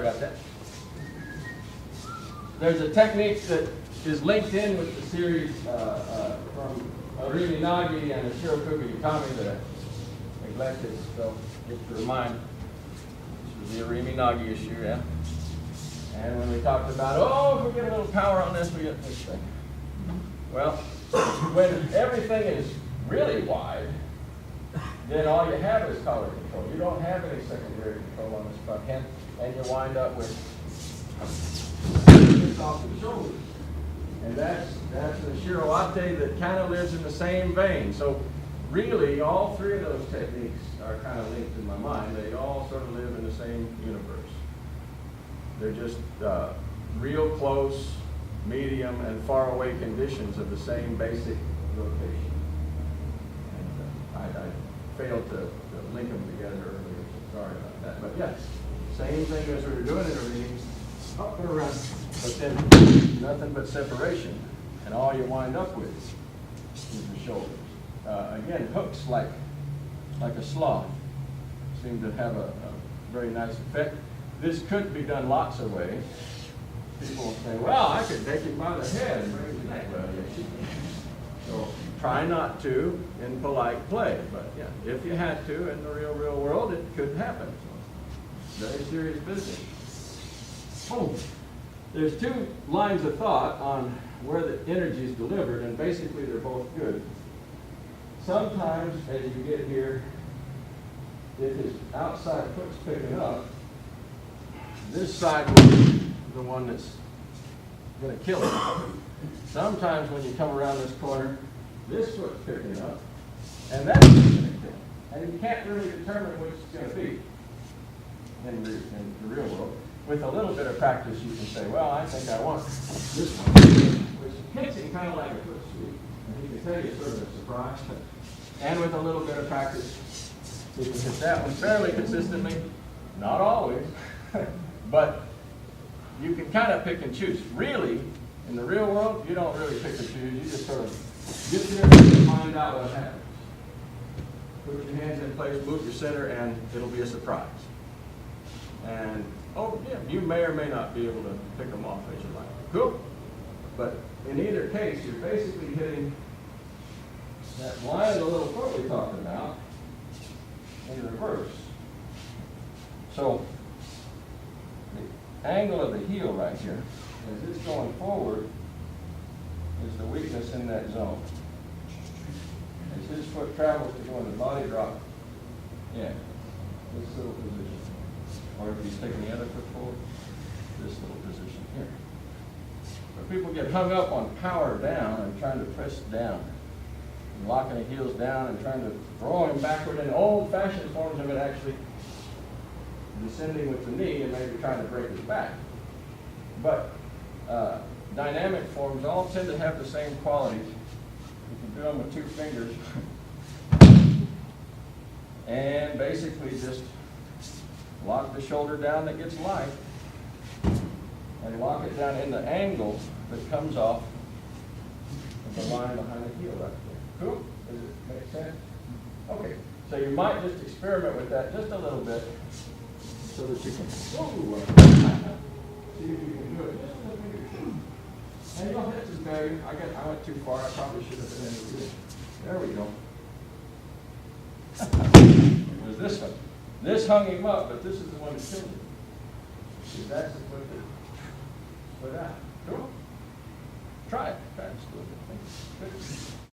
Sorry about that. There's a technique that is linked in with the series from Arimi Nagi and the Shochugeiko that I neglected, so just to remind, this was the Arimi Nagi issue, yeah? And when we talked about, oh, if we get a little power on this, we get this thing. Well, when everything is really wide, then all you have is color control. You don't have any secondary control on this front end, and you wind up with off the shoulders. And that's the Shiroate that kind of lives in the same vein. So really, all three of those techniques are kind of linked in my mind. They all sort of live in the same universe. They're just real close, medium, and far away conditions of the same basic rotation. And I failed to link them together earlier, so sorry about that. But yes, same thing as we were doing in a reading, up and around, but then nothing but separation, and all you wind up with is the shoulders. Again, hooks like a sloth seem to have a very nice effect. This could be done lots of ways. People say, well, I could take him by the head and bring his neck. Well, yes, you can. So try not to in polite play, but yeah, if you had to in the real world, it could happen. So, very serious business. Oh, there's two lines of thought on where the energy is delivered, and basically they're both good. Sometimes, as you get here, if his outside foot's picking up, this side will be the one that's going to kill him. Sometimes when you come around this corner, this foot's picking up, and that's going to kill him. And you can't really determine which it's going to be in the real world. With a little bit of practice, you can say, well, I think I want this one, which hits him kind of like a foot sweep. And he can tell you it's sort of a surprise. And with a little bit of practice, you can hit that one fairly consistently. Not always, but you can kind of pick and choose. Really, in the real world, you don't really pick and choose. You just sort of get there and find out what happens. Put your hands in place, move your center, and it'll be a surprise. And oh, yeah, you may or may not be able to pick them off as you like. Cool. But in either case, you're basically hitting that line of the little foot we talked about in reverse. So the angle of the heel right here, as it's going forward, is the weakness in that zone. As his foot travels to go in the body drop, yeah, this little position. Or if he's taking the other foot forward, this little position here. But people get hung up on power down and trying to press down, and locking the heels down and trying to throw him backward, and old-fashioned forms of it actually descending with the knee and maybe trying to break his back. But dynamic forms all tend to have the same qualities. You can do them with two fingers and basically just lock the shoulder down that gets light and lock it down in the angle that comes off of the line behind the heel right there. Cool? Does it make sense? Okay, so you might just experiment with that just a little bit so that you can see if you can do it just a little bit. And you'll hit some failure. I went too far. I probably should have been able to do it. There we go. It was this one. This hung him up, but this is the one that killed him. See, that's the foot that put out. Cool? Try it. Try it just a little bit. Good.